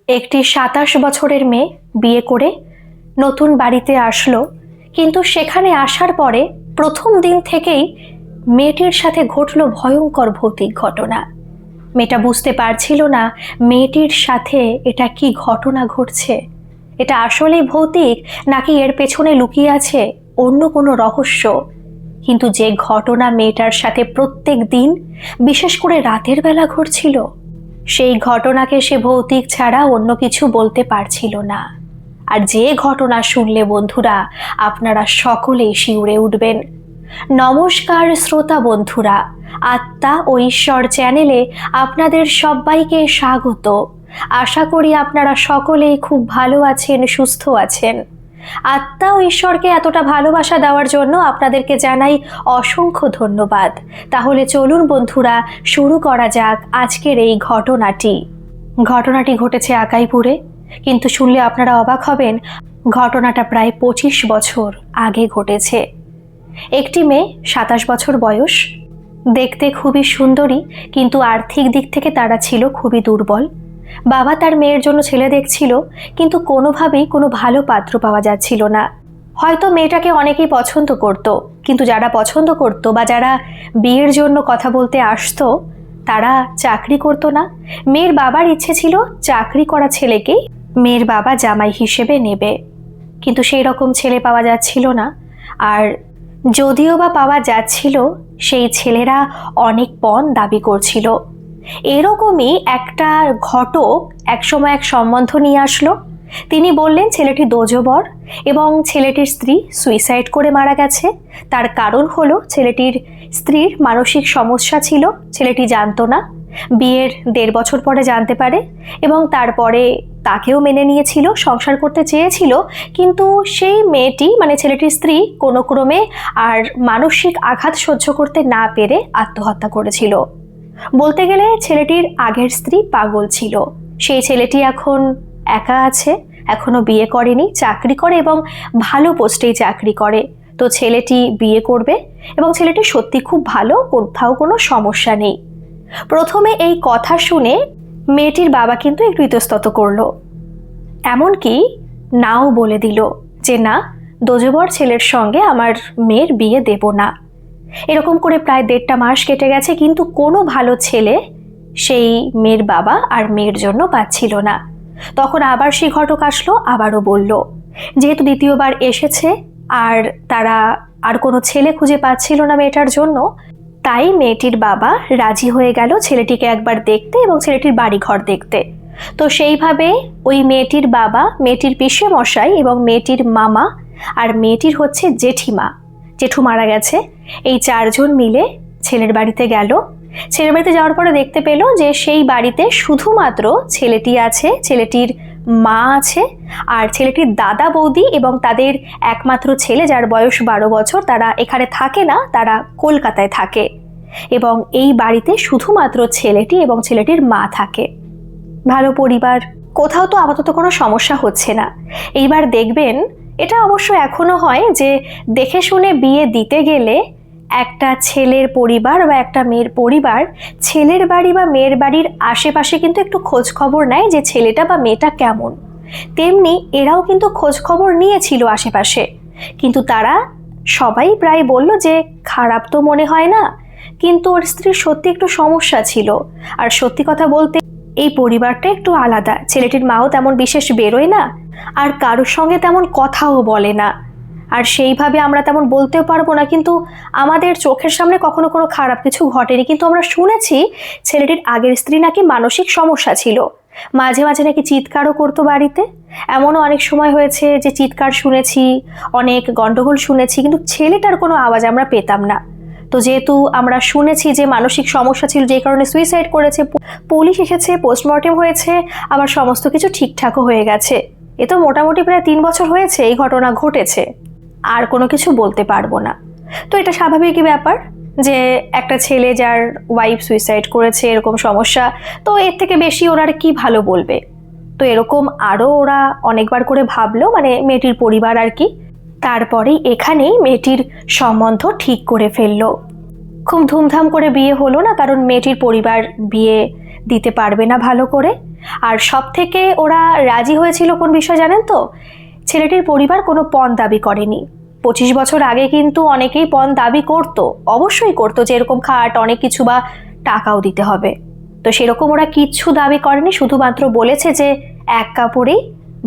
একটি ২৭ বছরের মেয়ে বিয়ে করে নতুন বাড়িতে আসলো, কিন্তু সেখানে আসার পরে প্রথম দিন থেকেই মেয়েটির সাথে ঘটল ভয়ঙ্কর ভৌতিক ঘটনা। মেয়েটা বুঝতে পারছিল না মেয়েটির সাথে এটা কি ঘটনা ঘটছে, এটা আসলেই ভৌতিক নাকি এর পেছনে লুকিয়ে আছে অন্য কোনো রহস্য। কিন্তু যে ঘটনা মেয়েটার সাথে প্রত্যেক দিন, বিশেষ করে রাতের বেলা ঘটছিল, সেই ঘটনাকে সে ভৌতিক ছাড়া অন্য কিছু বলতে পারছিল না। আর যে ঘটনা শুনলে বন্ধুরা আপনারা সকলেই শিউরে উঠবেন। নমস্কার শ্রোতা বন্ধুরা, আত্মা ও ঈশ্বর চ্যানেলে আপনাদের সবাইকে স্বাগত। আশা করি আপনারা সকলেই খুব ভালো আছেন, সুস্থ আছেন। আত্মা ও ঈশ্বরকে এতটা ভালোবাসা দেওয়ার জন্য আপনাদেরকে জানাই অসংখ্য ধন্যবাদ। তাহলে চলুন বন্ধুরা, শুরু করা যাক আজকের এই ঘটনাটি। ঘটনাটি ঘটেছে আকাইপুরে, কিন্তু শুনলে আপনারা অবাক হবেন, ঘটনাটা প্রায় 25 বছর আগে ঘটেছে। একটি মেয়ে 27 বছর বয়স, দেখতে খুবই সুন্দরী, কিন্তু আর্থিক দিক থেকে তারা ছিল খুবই দুর্বল। বাবা তার মেয়ের জন্য ছেলে দেখছিল, কিন্তু কোনোভাবেই কোনো ভালো পাত্র পাওয়া যাচ্ছিল না। হয়তো মেয়েটাকে অনেকেই পছন্দ করত, কিন্তু যারা পছন্দ করত বা যারা বিয়ের জন্য কথা বলতে আসতো তারা চাকরি করতো না। মেয়ের বাবার ইচ্ছে ছিল চাকরি করা ছেলেকেই মেয়ের বাবা জামাই হিসেবে নেবে, কিন্তু সেই রকম ছেলে পাওয়া যাচ্ছিল না। আর যদিও বা পাওয়া যাচ্ছিল, সেই ছেলেরা অনেক পণ দাবি করছিল। এরকমই একটা ঘটক একসময় এক সম্বন্ধ নিয়ে আসলো। তিনি বললেন ছেলেটি দোজবর এবং ছেলেটির স্ত্রী সুইসাইড করে মারা গেছে। তার কারণ হলো ছেলেটির স্ত্রীর মানসিক সমস্যা ছিল, ছেলেটি জানতো না। বিয়ের 1.5 বছর পরে জানতে পারে এবং তারপরে তাকেও মেনে নিয়েছিল, সংসার করতে চেয়েছিল, কিন্তু সেই মেয়েটি মানে ছেলেটির স্ত্রী কোনো ক্রমে আর মানসিক আঘাত সহ্য করতে না পেরে আত্মহত্যা করেছিল। বলতে গেলে ছেলেটির আগের স্ত্রী পাগল ছিল। সেই ছেলেটি এখন একা আছে, এখনো বিয়ে করেনি, চাকরি করে এবং ভালো পোস্টেই চাকরি করে। তো ছেলেটি বিয়ে করবে এবং ছেলেটি সত্যি খুব ভালো, কোথাও কোনো সমস্যা নেই। প্রথমে এই কথা শুনে মেয়েটির বাবা কিন্তু একটু ইতস্তত করলো, এমনকি নাও বলে দিল যে না, দোজবর ছেলের সঙ্গে আমার মেয়ের বিয়ে দেব না। এরকম করে প্রায় 1.5 মাস কেটে গেছে, কিন্তু কোনো ভালো ছেলে সেই মেয়ের বাবা আর মেয়ের জন্য পাচ্ছিল না। তখন আবার সেই ঘটক আসলো, আবারও বলল, যেহেতু দ্বিতীয়বার এসেছে আর তারা আর কোনো ছেলে খুঁজে পাচ্ছিল না মেয়েটার জন্য, তাই মেয়েটির বাবা রাজি হয়ে গেল ছেলেটিকে একবার দেখতে এবং ছেলেটির বাড়িঘর দেখতে। তো সেইভাবে ওই মেয়েটির বাবা, মেয়েটির পিসে মশাই এবং মেয়েটির মামা আর মেয়েটির হচ্ছে জেঠিমা, জেঠু মারা গেছে, এই 4 জন মিলে ছেলের বাড়িতে গেল। ছেলের বাড়িতে যাওয়ার পরে দেখতে পেল যে সেই বাড়িতে শুধুমাত্র ছেলেটি আছে, ছেলেটির মা আছে আর ছেলেটির দাদা বৌদি এবং তাদের একমাত্র ছেলে যার বয়স 12 বছর। তারা এখানে থাকে না, তারা কলকাতায় থাকে এবং এই বাড়িতে শুধুমাত্র ছেলেটি এবং ছেলেটির মা থাকে। ভালো পরিবার, কোথাও তো আপাতত কোনো সমস্যা হচ্ছে না। এইবার দেখবেন, এটা অবশ্য এখনো হয় যে দেখে শুনে বিয়ে দিতে গেলে একটা ছেলের পরিবার বা একটা মেয়ের পরিবার ছেলের বাড়ি বা মেয়ের বাড়ির আশেপাশে কিন্তু একটু খোঁজ খবর নেয় যে ছেলেটা বা মেয়েটা কেমন। তেমনি এরাও কিন্তু খোঁজ খবর নিয়েছিল আশেপাশে, কিন্তু তারা সবাই প্রায় বলল যে খারাপ তো মনে হয় না, কিন্তু ওর স্ত্রীর সত্যি একটু সমস্যা ছিল। আর সত্যি কথা বলতে এই পরিবারটা একটু আলাদা, ছেলেটির মাও তেমন বিশেষ বেরোয় না আর কারোর সঙ্গে তেমন কথাও বলে না, আর সেইভাবে আমরা তেমন বলতেও পারবো না। কিন্তু আমাদের চোখের সামনে কখনো কোনো খারাপ কিছু ঘটেনি, কিন্তু আমরা শুনেছি ছেলেটির আগের স্ত্রী নাকি মানসিক সমস্যা ছিল, মাঝে মাঝে নাকি চিৎকারও করতো বাড়িতে। এমনও অনেক সময় হয়েছে যে চিৎকার শুনেছি, অনেক গন্ডগোল শুনেছি, কিন্তু ছেলেটার কোনো আওয়াজ আমরা পেতাম না। তো যেহেতু আমরা শুনেছি যে মানসিক সমস্যা ছিল, যে কারণে সুইসাইড করেছে, পুলিশ এসেছে, পোস্টমর্টেম হয়েছে, আবার সমস্ত কিছু ঠিকঠাকও হয়ে গেছে। এ তো মোটামুটি প্রায় 3 বছর হয়েছে এই ঘটনা ঘটেছে, আর কোনো কিছু বলতে পারবো না। তো এটা স্বাভাবিকই ব্যাপার যে একটা ছেলে যার ওয়াইফ সুইসাইড করেছে, এরকম সমস্যা, তো এর থেকে বেশি ওরা আর কি ভালো বলবে। তো এরকম আরও ওরা অনেকবার করে ভাবলো, মানে মেয়েটির পরিবার আর কি। তারপরেই এখানেই মেয়েটির সম্বন্ধ ঠিক করে ফেললো। খুব ধুমধাম করে বিয়ে হলো না, কারণ মেয়েটির পরিবার বিয়ে দিতে পারবে না ভালো করে। আর সব থেকে ওরা রাজি হয়েছিল কোন বিষয় জানেন তো? ছেলেটির পরিবার কোনো পণ দাবি করেনি। 25 বছর আগে কিন্তু অনেকেই পণ দাবি করতো, অবশ্যই করতো, যে এরকম খাট অনেক কিছু বা টাকাও দিতে হবে। তো সেরকম ওরা কিচ্ছু দাবি করেনি, শুধুমাত্র বলেছে যে এক কাপড়েই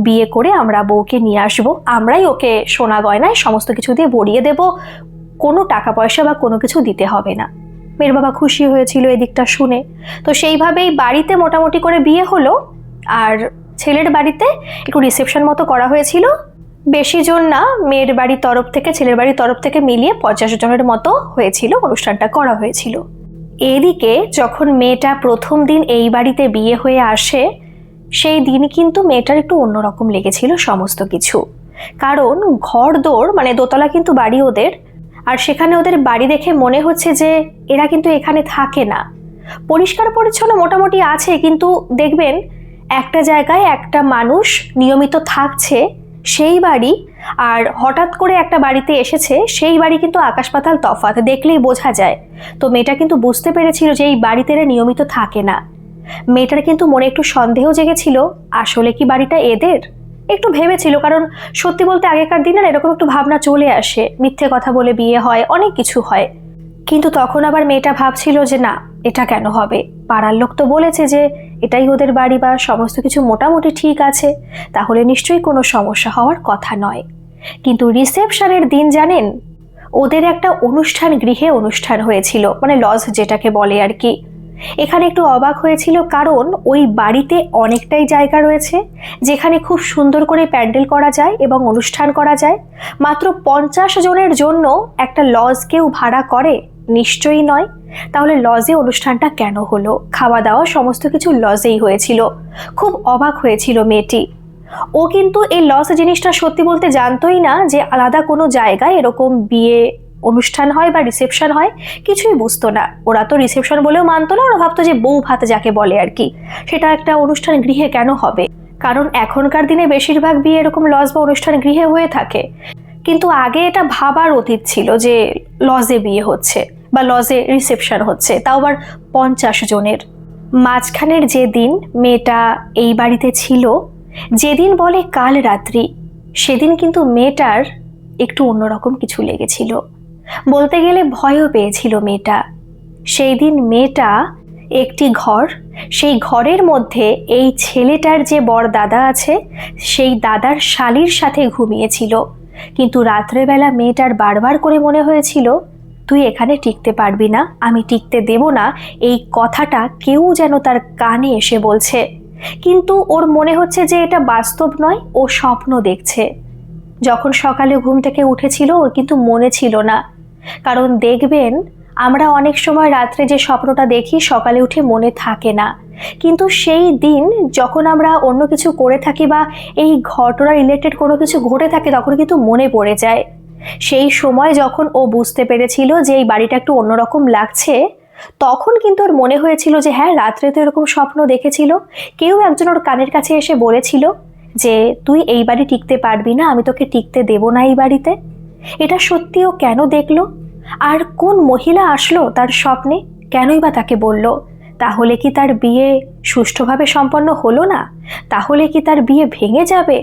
বিয়ে করে আমরা বউকে নিয়ে আসবো, আমরাই ওকে সোনা গয়নায় সমস্ত কিছু দিয়ে ভরিয়ে দেব, কোনো টাকা পয়সা বা কোনো কিছু দিতে হবে না। মেয়ের বাবা খুশি হয়েছিল এদিকটা শুনে। তো সেইভাবেই বাড়িতে মোটামুটি করে বিয়ে হলো। আর ছেলের বাড়িতে একটু রিসেপশন মতো করা হয়েছিল, বেশি জন না, মেয়ের বাড়ির তরফ থেকে ছেলের বাড়ির তরফ থেকে মিলিয়ে 50 জনের মতো হয়েছিল, অনুষ্ঠানটা করা হয়েছিল। এদিকে যখন মেয়েটা প্রথম দিন এই বাড়িতে বিয়ে হয়ে আসে, সেই দিন কিন্তু মেয়েটার একটু অন্যরকম লেগেছিল সমস্ত কিছু। কারণ ঘর দোর মানে দোতলা কিন্তু বাড়ি ওদের, আর সেখানে ওদের বাড়ি দেখে মনে হচ্ছে যে এরা কিন্তু এখানে থাকে না। পরিষ্কার পরিচ্ছন্ন মোটামুটি আছে, কিন্তু দেখবেন একটা জায়গায় একটা মানুষ নিয়মিত থাকছে সেই বাড়ি, আর হঠাৎ করে একটা বাড়িতে এসেছে সেই বাড়ি কিন্তু আকাশ পাতাল তফাৎ, দেখলেই বোঝা যায়। তো মেয়েটা কিন্তু বুঝতে পেরেছিল যে এই বাড়িতে এরা নিয়মিত থাকে না। মেয়েটার কিন্তু মনে একটু সন্দেহ জেগেছিল, আসলে কি বাড়িটা এদের? একটু ভেবেছিল, কারণ সত্যি বলতে আগেকার দিনে এরকম একটু ভাবনা চলে আসে, মিথ্যে কথা বলে বিয়ে হয়, অনেক কিছু হয়। কিন্তু তখন আবার মেয়েটা ভাবছিল যে না, এটা কেন হবে, পাড়ার লোক তো বলেছে যে এটাই ওদের বাড়ি বা সমস্ত কিছু মোটামুটি ঠিক আছে, তাহলে নিশ্চয়ই কোনো সমস্যা হওয়ার কথা নয়। কিন্তু রিসেপশনের দিন জানেন, ওদের একটা অনুষ্ঠান গৃহে অনুষ্ঠান হয়েছিল, মানে লজ যেটাকে বলে আর কি। এখানে একটু অবাক হয়েছিল, কারণ ওই বাড়িতে অনেকটাই জায়গা রয়েছে যেখানে খুব সুন্দর করে প্যান্ডেল করা যায় এবং অনুষ্ঠান করা যায়। মাত্র 50 জনের জন্য একটা লজ কেউ ভাড়া করে? নিশ্চয়ই নয়। তাহলে লজে অনুষ্ঠানটা কেন হলো? খাওয়া দাওয়া সমস্ত কিছু লজেই হয়েছিল। খুব অবাক হয়েছিল মেয়েটি। ও কিন্তু এই লজ জিনিসটা সত্যি বলতে জানতোই না যে আলাদা কোনো জায়গায় এরকম বিয়ে অনুষ্ঠান হয় বা রিসেপশন হয়, কিছুই বুঝতো না। ওরা তো রিসেপশন বলেও মানতো না, ওরা ভাবতো যে বউ ভাত যাকে বলে আর কি, সেটা একটা অনুষ্ঠান গৃহে কেন হবে। কারণ এখনকার দিনে বেশিরভাগ বিয়ে এরকম লজ বা অনুষ্ঠান গৃহে হয়ে থাকে, কিন্তু আগে এটা ভাবার অতীত ছিল যে লজে বিয়ে হচ্ছে বা লজে রিসেপশন হচ্ছে, তাও আবার 50 জনের। মাঝখানের যে দিন মেয়েটা এই বাড়িতে ছিল, যেদিন বলে কাল রাত্রি, সেদিন কিন্তু মেয়েটার একটু অন্যরকম কিছু লেগেছিল, বলতে গেলে ভয়ও পেয়েছিল মেয়েটা। সেই দিন মেয়েটা একটি ঘর, সেই ঘরের মধ্যে এই ছেলেটার যে বর দাদা আছে সেই দাদার শালির সাথে ঘুমিয়েছিল। কিন্তু রাত্রেবেলা মেয়েটার বারবার করে মনে হয়েছিল, তুই এখানে টিকতে পারবি না, আমি টিকতে দেব না, এই কথাটা কেউ যেন তার কানে এসে বলছে। কিন্তু ওর মনে হচ্ছে যে এটা বাস্তব নয়, ও স্বপ্ন দেখছে। যখন সকালে ঘুম থেকে উঠেছিল ওর কিন্তু মনে ছিল না, কারণ দেখবেন আমরা অনেক সময় রাত্রে যে স্বপ্নটা দেখি সকালে উঠে মনে থাকে না, কিন্তু সেই দিন যখন আমরা অন্য কিছু করে থাকি বা এই ঘটনা রিলেটেড কোনো কিছু ঘটে থাকে তখন কিন্তু মনে পড়ে যায়। সেই সময় যখন ও বুঝতে পেরেছিল যে এই বাড়িটা একটু অন্যরকম লাগছে, তখন কিন্তু ওর মনে হয়েছিল যে হ্যাঁ, রাত্রে তো এরকম স্বপ্ন দেখেছিল, কেউ একজন ওর কানের কাছে এসে বলেছিল যে তুই এই বাড়ি টিকতে পারবি না, আমি তোকে টিকতে দেব না এই বাড়িতে। এটা সত্যি ও কেন দেখলো? আর কোন মহিলা আসলো তার স্বপ্নে, কেনই বা তাকে বলল? তাহলে কি তার বিয়ে সুষ্ঠুভাবে সম্পন্ন হলো না? তাহলে কি তার বিয়ে ভেঙে যাবে?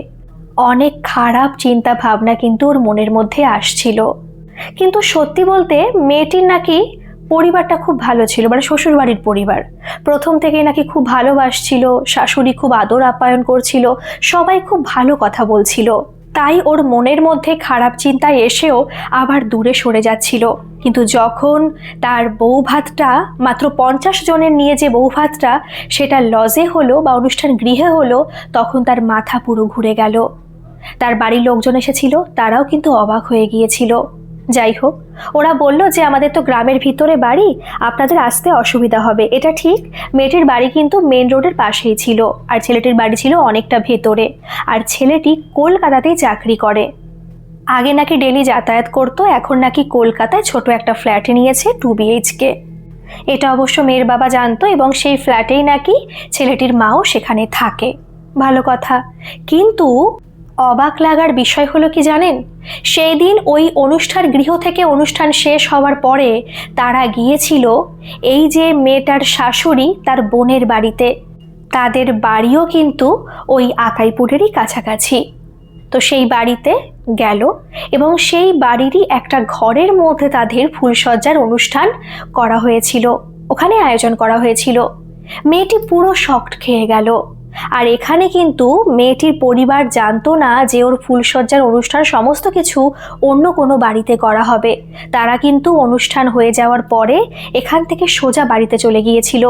অনেক খারাপ চিন্তা ভাবনা কিন্তু ওর মনের মধ্যে আসছিল। কিন্তু সত্যি বলতে মেয়েটির নাকি পরিবারটা খুব ভালো ছিল, মানে শ্বশুর বাড়ির পরিবার প্রথম থেকেই নাকি খুব ভালোবাসছিল, শাশুড়ি খুব আদর আপ্যায়ন করছিল, সবাই খুব ভালো কথা বলছিল। তাই ওর মনের মধ্যে খারাপ চিন্তা এসেও আবার দূরে সরে যাচ্ছিল। কিন্তু যখন তার বৌভাতটা, মাত্র 50 জনের নিয়ে যে বৌভাতটা সেটা লজে হলো বা অনুষ্ঠান গৃহে হলো, তখন তার মাথা পুরো ঘুরে গেল। তার বাড়ির লোকজন এসেছিল, তারাও কিন্তু অবাক হয়ে গিয়েছিল। যাই হোক, ওরা বলল যে আমাদের তো গ্রামের ভিতরে বাড়ি, আপনাদের আসতে অসুবিধা হবে। এটা ঠিক, মেয়েটির বাড়ি কিন্তু মেন রোডের পাশেই ছিল, আর ছেলেটির বাড়ি ছিল অনেকটা ভেতরে। আর ছেলেটি কলকাতাতেই চাকরি করে। আগে নাকি ডেলি যাতায়াত করতো, এখন নাকি কলকাতায় ছোট একটা ফ্ল্যাট নিয়েছে 2 BHK। এটা অবশ্য মেয়ের বাবা জানতো, এবং সেই ফ্ল্যাটেই নাকি ছেলেটির মাও সেখানে থাকে। ভালো কথা। কিন্তু অবাক লাগার বিষয় হলো কি জানেন, সেই দিন ওই অনুষ্ঠান গৃহ থেকে অনুষ্ঠান শেষ হওয়ার পরে তারা গিয়েছিল এই যে মেয়েটার শাশুড়ি তার বোনের বাড়িতে। তাদের বাড়িও কিন্তু ওই আকাইপুরেরই কাছাকাছি। তো সেই বাড়িতে গেল এবং সেই বাড়িরই একটা ঘরের মধ্যে তাদের ফুলসজ্জার অনুষ্ঠান করা হয়েছিল, ওখানে আয়োজন করা হয়েছিল। মেয়েটি পুরো শকড খেয়ে গেল। আর এখানে কিন্তু মেয়েটির পরিবার জানতো না যে ওর ফুলসজ্জার অনুষ্ঠান সমস্ত কিছু অন্য কোনো বাড়িতে করা হবে। তারা কিন্তু অনুষ্ঠান হয়ে যাওয়ার পরে এখান থেকে সোজা বাড়িতে চলে গিয়েছিল।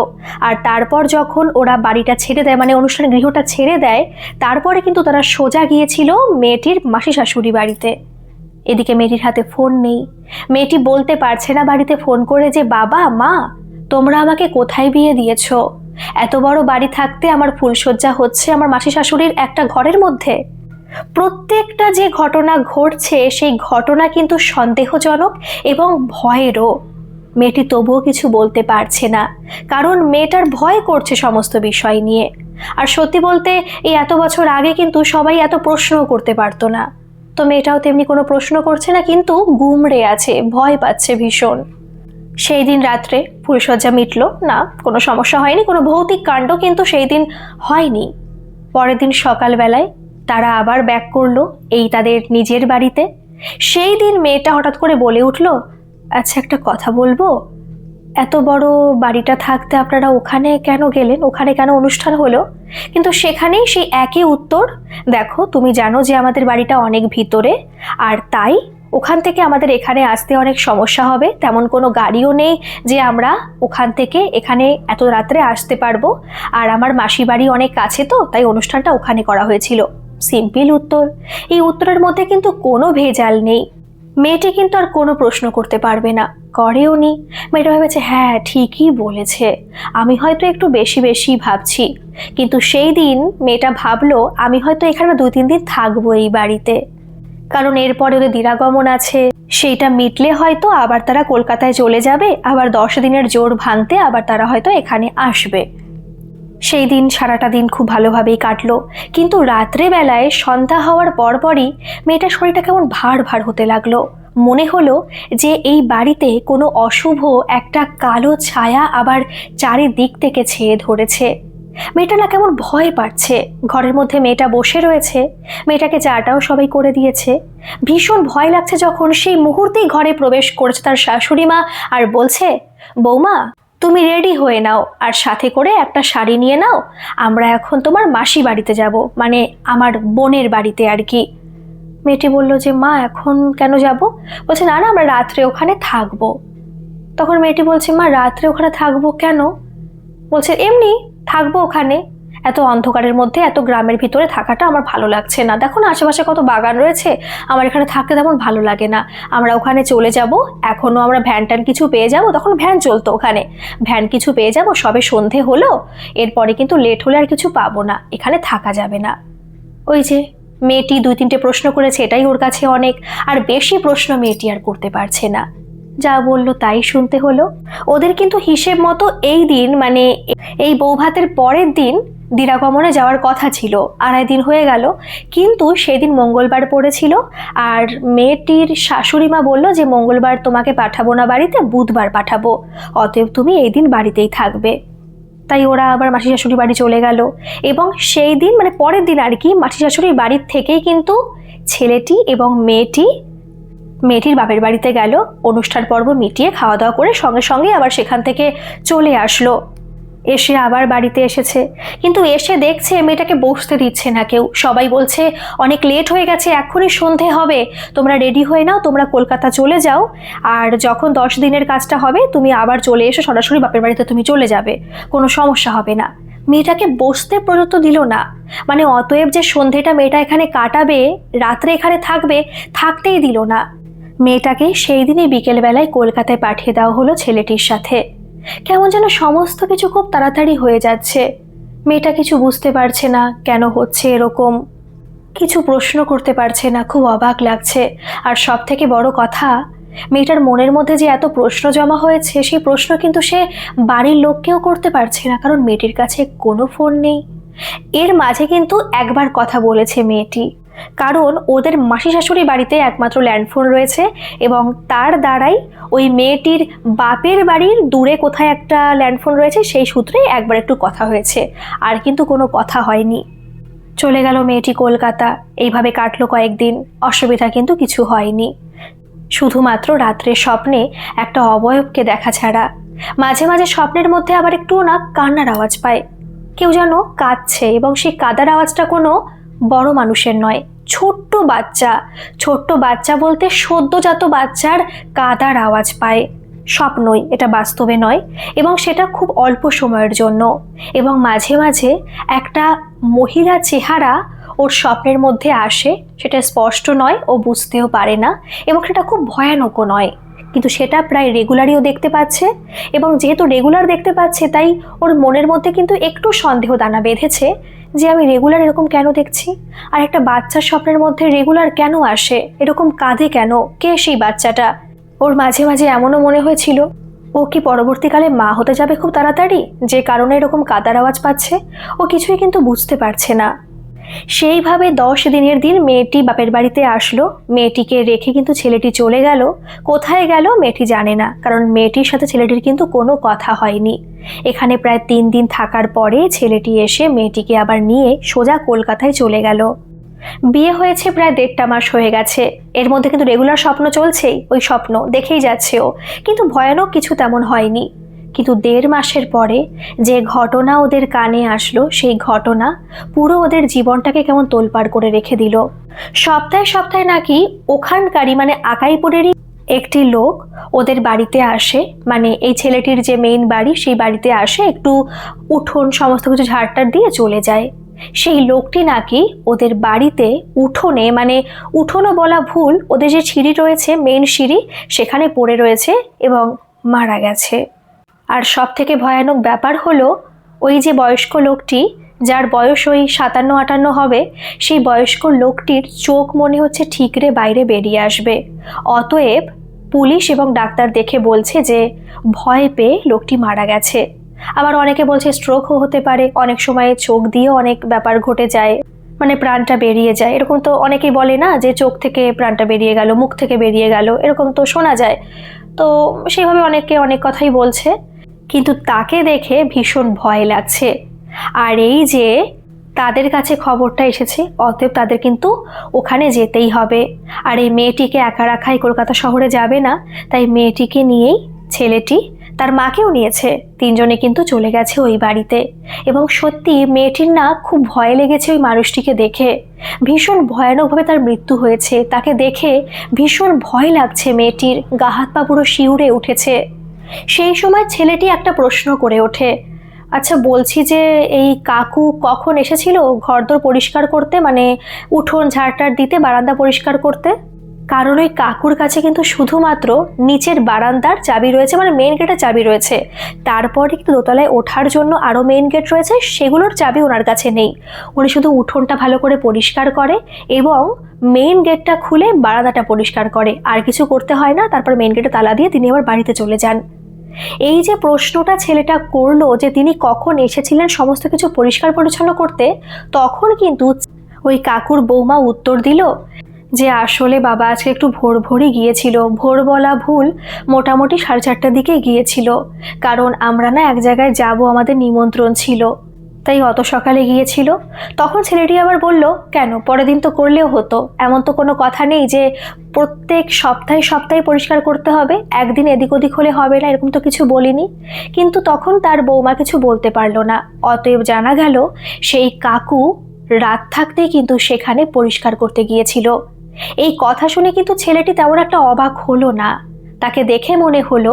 আর তারপর যখন ওরা বাড়িটা ছেড়ে দেয়, মানে অনুষ্ঠান গৃহটা ছেড়ে দেয়, তারপরে কিন্তু তারা সোজা গিয়েছিল মেয়েটির মাসি শাশুড়ি বাড়িতে। এদিকে মেয়েটির হাতে ফোন নেই, মেয়েটি বলতে পারছে না বাড়িতে ফোন করে যে বাবা মা তোমরা আমাকে কোথায় বিয়ে দিয়েছো, এত বড় বাড়ি থাকতে আমার ফুলসজ্জা হচ্ছে আমার মাসি শাশুড়ির একটা ঘরের মধ্যে। প্রত্যেকটা যে ঘটনা ঘটছে সেই ঘটনা কিন্তু সন্দেহজনক এবং ভয়েরও। মেয়েটি তবুও কিছু বলতে পারছে না, কারণ মেয়েটার ভয় করছে সমস্ত বিষয় নিয়ে। আর সত্যি বলতে এই এত বছর আগে কিন্তু সবাই এত প্রশ্নও করতে পারতো না। তো মেয়েটাও তেমনি কোনো প্রশ্ন করছে না, কিন্তু গুমড়ে আছে, ভয় পাচ্ছে ভীষণ। সেই দিন রাত্রে ফুলসজ্জা মিটল না, কোনো সমস্যা হয়নি, কোনো ভৌতিক কাণ্ড কিন্তু সেই দিন হয়নি। পরের দিন সকালবেলায় তারা আবার ব্যাক করলো এই তাদের নিজের বাড়িতে। সেই দিন মেয়েটা হঠাৎ করে বলে উঠল, আচ্ছা একটা কথা বলবো, এত বড় বাড়িটা থাকতে আপনারা ওখানে কেন গেলেন, ওখানে কেন অনুষ্ঠান হলো? কিন্তু সেখানেই সেই একই উত্তর, দেখো তুমি জানো যে আমাদের বাড়িটা অনেক ভিতরে, আর তাই ওখান থেকে আমাদের এখানে আসতে অনেক সমস্যা হবে, তেমন কোনো গাড়িও নেই যে আমরা ওখান থেকে এখানে এত রাত্রে আসতে পারবো, আর আমার মাসি বাড়ি অনেক কাছে, তো তাই অনুষ্ঠানটা ওখানে করা হয়েছিল। সিম্পল উত্তর। এই উত্তরের মধ্যে কিন্তু কোনো ভেজাল নেই। মেয়েটি কিন্তু আর কোনো প্রশ্ন করতে পারবে না, করেও নি। মেয়েটা ভেবেছে হ্যাঁ ঠিকই বলেছে, আমি হয়তো একটু বেশি বেশি ভাবছি। কিন্তু সেই দিন মেয়েটা ভাবলো আমি হয়তো এখানে 2-3 দিন থাকবো এই বাড়িতে, কারণ এরপরে ওদের দিরাগমন আছে, সেইটা মিটলে হয়তো আবার তারা কলকাতায় চলে যাবে, আবার 10 দিনের জোর ভাঙতে আবার তারা হয়তো এখানে আসবে। সেই দিন সারাটা দিন খুব ভালোভাবেই কাটলো, কিন্তু রাত্রেবেলায় সন্ধ্যা হওয়ার পরপরই মেয়েটার শরীরটা কেমন ভার ভার হতে লাগলো। মনে হলো যে এই বাড়িতে কোনো অশুভ একটা কালো ছায়া আবার চারিদিক থেকে ছেয়ে ধরেছে। মেয়েটা না কেমন ভয় পাচ্ছে। ঘরের মধ্যে মেয়েটা বসে রয়েছে, মেয়েটাকে চাটাও সবাই করে দিয়েছে। ভীষণ ভয় লাগছে যখন সেই মুহূর্তেই ঘরে প্রবেশ করেছে তার শাশুড়ি মা, আর বলছে, বৌমা তুমি রেডি হয়ে নাও, আর সাথে করে একটা শাড়ি নিয়ে নাও, আমরা এখন তোমার মাসি বাড়িতে যাব, মানে আমার বোনের বাড়িতে আর কি। মেয়েটি বলল যে মা এখন কেন যাব? বলছে না না আমরা রাত্রে ওখানে থাকবো। তখন মেয়েটি বলছে মা রাত্রে ওখানে থাকবো কেন? বলছে এমনি থাকবো ওখানে, এত অন্ধকারের মধ্যে এত গ্রামের ভিতরে থাকাটা আমার ভালো লাগছে না, দেখো না আশেপাশে কত বাগান রয়েছে, আমার এখানে থাকতে তেমন ভালো লাগে না, আমরা ওখানে চলে যাব, এখনও আমরা ভ্যান ট্যান কিছু পেয়ে যাব, তখন ভ্যান চলতো ওখানে, ভ্যান কিছু পেয়ে যাব, সবে সন্ধে হলো, এরপরে কিন্তু লেট হলে আর কিছু পাবো না, এখানে থাকা যাবে না। ওই যে মেয়েটি 2-3টে প্রশ্ন করেছে, এটাই ওর কাছে অনেক, আর বেশি প্রশ্ন মেয়েটি আর করতে পারছে না। যা বললো তাই শুনতে হলো। ওদের কিন্তু হিসেব মতো এই দিন, মানে এই বৌভাতের পরের দিন দিরাগমনে যাওয়ার কথা ছিল, 2.5 দিন হয়ে গেল, কিন্তু সেদিন মঙ্গলবার পড়েছিল। আর মেয়েটির শাশুড়ি মা বললো যে মঙ্গলবার তোমাকে পাঠাবো না বাড়িতে, বুধবার পাঠাবো, অতএব তুমি এই দিন বাড়িতেই থাকবে। তাই ওরা আবার মাসি শাশুড়ি বাড়ি চলে গেল, এবং সেই দিন মানে পরের দিন আর কি মাসি শাশুড়ির বাড়ির থেকেই কিন্তু ছেলেটি এবং মেয়েটির বাপের বাড়িতে গেল, অনুষ্ঠান পর্ব মিটিয়ে খাওয়া দাওয়া করে সঙ্গে সঙ্গে আবার সেখান থেকে চলে আসলো। এসে আবার বাড়িতে এসেছে, কিন্তু এসে দেখছে মেয়েটাকে বসতে দিচ্ছে না কেউ, সবাই বলছে অনেক লেট হয়ে গেছে, এখনই সন্ধে হবে, তোমরা রেডি হয়ে নাও, তোমরা কলকাতা চলে যাও, আর যখন 10 দিনের কাজটা হবে তুমি আবার চলে এসো, সরাসরি বাপের বাড়িতে তুমি চলে যাবে, কোনো সমস্যা হবে না। মেয়েটাকে বসতে পর্যন্ত দিল না, মানে অতএব যে সন্ধেটা মেয়েটা এখানে কাটাবে, রাত্রে এখানে থাকবে, থাকতেই দিল না। মেয়েটাকে সেই দিনই বিকেলবেলায় কলকাতায় পাঠিয়ে দেওয়া হলো ছেলেটির সাথে। কেমন যেন সমস্ত কিছু খুব তাড়াতাড়ি হয়ে যাচ্ছে। মেয়েটা কিছু বুঝতে পারছে না কেন হচ্ছে এরকম, কিছু প্রশ্ন করতে পারছে না, খুব অবাক লাগছে। আর সব থেকে বড় কথা, মেয়েটার মনের মধ্যে যে এত প্রশ্ন জমা হয়েছে, সেই প্রশ্ন কিন্তু সে বাড়ির লোককেও করতে পারছে না, কারণ মেয়েটির কাছে কোনো ফোন নেই। এর মাঝে কিন্তু একবার কথা বলেছে মেয়েটি, কারণ ওদের মাসি শাশুড়ি বাড়িতে একমাত্র ল্যান্ডফোন রয়েছে এবং তার দ্বারাই ওই মেয়েটির বাপের বাড়ির দূরে কোথায় একটা ল্যান্ডফোন রয়েছে সেই সূত্রে একবার একটু কথা হয়েছে, আর কিন্তু কোনো কথা হয়নি। চলে গেল মেয়েটি কলকাতা। এইভাবে কাটলো কয়েকদিন, অসুবিধা কিন্তু কিছু হয়নি, শুধুমাত্র রাত্রে স্বপ্নে একটা অবয়বকে দেখা ছাড়া। মাঝে মাঝে স্বপ্নের মধ্যে আবার একটুও না কান্নার আওয়াজ পায়, কেউ যেন কাঁদছে এবং সেই কাদার আওয়াজটা কোনো বড় মানুষের নয়, ছোট্ট বাচ্চা বলতে সদ্যজাত বাচ্চার কাদার আওয়াজ পায়। স্বপ্নই, এটা বাস্তবে নয়, এবং সেটা খুব অল্প সময়ের জন্য। এবং মাঝে মাঝে একটা মহিলা চেহারা ওর স্বপ্নের মধ্যে আসে, সেটা স্পষ্ট নয়, ও বুঝতেও পারে না, এবং সেটা খুব ভয়ানকও নয়, কিন্তু সেটা প্রায় রেগুলারইও দেখতে পাচ্ছে। এবং যেহেতু রেগুলার দেখতে পাচ্ছে, তাই ওর মনের মধ্যে কিন্তু একটু সন্দেহ দানা বেঁধেছে যে আমি রেগুলার এরকম কেন দেখছি, আর একটা বাচ্চার স্বপ্নের মধ্যে রেগুলার কেন আসে, এরকম কাঁদে কেন, কে সেই বাচ্চাটা। ওর মাঝে মাঝে এমনও মনে হয়েছিল ও কি পরবর্তীকালে মা হতে যাবে খুব তাড়াতাড়ি, যে কারণে এরকম কাদার আওয়াজ পাচ্ছে। ও কিছুই কিন্তু বুঝতে পারছে না। সেইভাবে 10 দিনের দিন মেয়েটি বাপের বাড়িতে আসলো। মেয়েটিকে রেখে কিন্তু ছেলেটি চলে গেল। কোথায় গেল মেয়েটি জানে না, কারণ মেয়েটির সাথে ছেলেটির কিন্তু কোনো কথা হয়নি। এখানে প্রায় 3 দিন থাকার পরে ছেলেটি এসে মেয়েটিকে আবার নিয়ে সোজা কলকাতায় চলে গেল। বিয়ে হয়েছে প্রায় 1.5 মাস হয়ে গেছে। এর মধ্যে কিন্তু রেগুলার স্বপ্ন চলছেই, ওই স্বপ্ন দেখেই যাচ্ছে ও, কিন্তু ভয়ানক কিছু তেমন হয়নি। কিন্তু 1.5 মাসের পরে যে ঘটনা ওদের কানে আসলো, সেই ঘটনা পুরো ওদের জীবনটাকে কেমন তোলপাড় করে রেখে দিল। সপ্তাহে সপ্তাহে নাকি ওখানকারই মানে আকাইপুরেরই একটি লোক ওদের বাড়িতে আসে, মানে এই ছেলেটির যে মেইন বাড়ি সেই বাড়িতে আসে, একটু উঠোন সমস্ত কিছু ঝাড়টার দিয়ে চলে যায়। সেই লোকটি নাকি ওদের বাড়িতে উঠোনে, মানে উঠোনও বলা ভুল, ওদের যে সিঁড়ি রয়েছে মেইন সিঁড়ি, সেখানে পড়ে রয়েছে এবং মারা গেছে। আর সব থেকে ভয়ানক ব্যাপার হলো, ওই যে বয়স্ক লোকটি, যার বয়স ওই 57-58 হবে, সেই বয়স্ক লোকটির চোখ মনে হচ্ছে ঠিকরে বাইরে বেরিয়ে আসবে। অতএব পুলিশ এবং ডাক্তার দেখে বলছে যে ভয় পেয়ে লোকটি মারা গেছে। আবার অনেকে বলছে স্ট্রোকও হতে পারে, অনেক সময় চোখ দিয়েও অনেক ব্যাপার ঘটে যায়, মানে প্রাণটা বেরিয়ে যায়। এরকম তো অনেকেই বলে না যে চোখ থেকে প্রাণটা বেরিয়ে গেল, মুখ থেকে বেরিয়ে গেল, এরকম তো শোনা যায়। তো সেইভাবে অনেকে অনেক কথাই বলছে, কিন্তু তাকে দেখে ভীষণ ভয় লাগছে। আর এই যে তাদের কাছে খবরটা এসেছে, অতএব তাদের কিন্তু ওখানে যেতেই হবে। আর এই মেয়েটিকে একা রাখাই কলকাতা শহরে যাবে না, তাই মেয়েটিকে নিয়েই ছেলেটি তার মাকেও নিয়েছে, 3 জনে কিন্তু চলে গেছে ওই বাড়িতে। এবং সত্যি মেয়েটির না খুব ভয় লেগেছে ওই মানুষটিকে দেখে, ভীষণ ভয়ানকভাবে তার মৃত্যু হয়েছে। তাকে দেখে ভীষণ ভয় লাগছে, মেয়েটির গা হাত পা পুরো শিউরে উঠেছে। সেই সময় ছেলেটি একটা প্রশ্ন করে ওঠে, আচ্ছা বলছি যে এই কাকু কখন এসেছিল ঘরদোর পরিষ্কার করতে, মানে উঠোন ঝাড়টার দিতে, বারান্দা পরিষ্কার করতে? কারণ ওই কাকুর কাছে কিন্তু শুধুমাত্র নিচের বারান্দার চাবি রয়েছে, মানে মেইন গেটের চাবি রয়েছে। তারপরে কিন্তু দোতলায় ওঠার জন্য আরও মেইন গেট রয়েছে, সেগুলোর চাবি ওনার কাছে নেই। উনি শুধু উঠোনটা ভালো করে পরিষ্কার করে এবং মেইন গেটটা খুলে বারান্দাটা পরিষ্কার করে, আর কিছু করতে হয় না। তারপর মেইন গেটে তালা দিয়ে তিনি আবার বাড়িতে চলে যান। এই যে প্রশ্নটা ছেলেটা করলো যে তিনি কখন এসেছিলেন সমস্ত কিছু পরিষ্কার পরিচ্ছন্ন করতে, তখন কিন্তু ওই কাকুর বৌমা উত্তর দিল যে আসলে বাবা আজকে একটু ভোরই গিয়েছিল। ভোর বলা ভুল, মোটামুটি 4:30টার দিকে গিয়েছিল, কারণ আমরা না এক জায়গায় যাব, আমাদের নিমন্ত্রণ ছিল, তাই অত সকালে গিয়েছিল। তখন ছেলেটি আবার বলল, কেন পরের দিন তো করলেও হতো, এমন তো কোনো কথা নেই যে প্রত্যেক সপ্তাহে পরিষ্কার করতে হবে, একদিন এদিক ওদিক হলে হবে না, এরকম তো কিছু বলিনি। কিন্তু তখন তার বৌমা কিছু বলতে পারলো না। অতএব জানা গেল সেই কাকু রাত থাকতেই কিন্তু সেখানে পরিষ্কার করতে গিয়েছিল। এই কথা শুনে কিন্তু ছেলেটি তেমন একটা অবাক হলো না। তাকে দেখে মনে হলো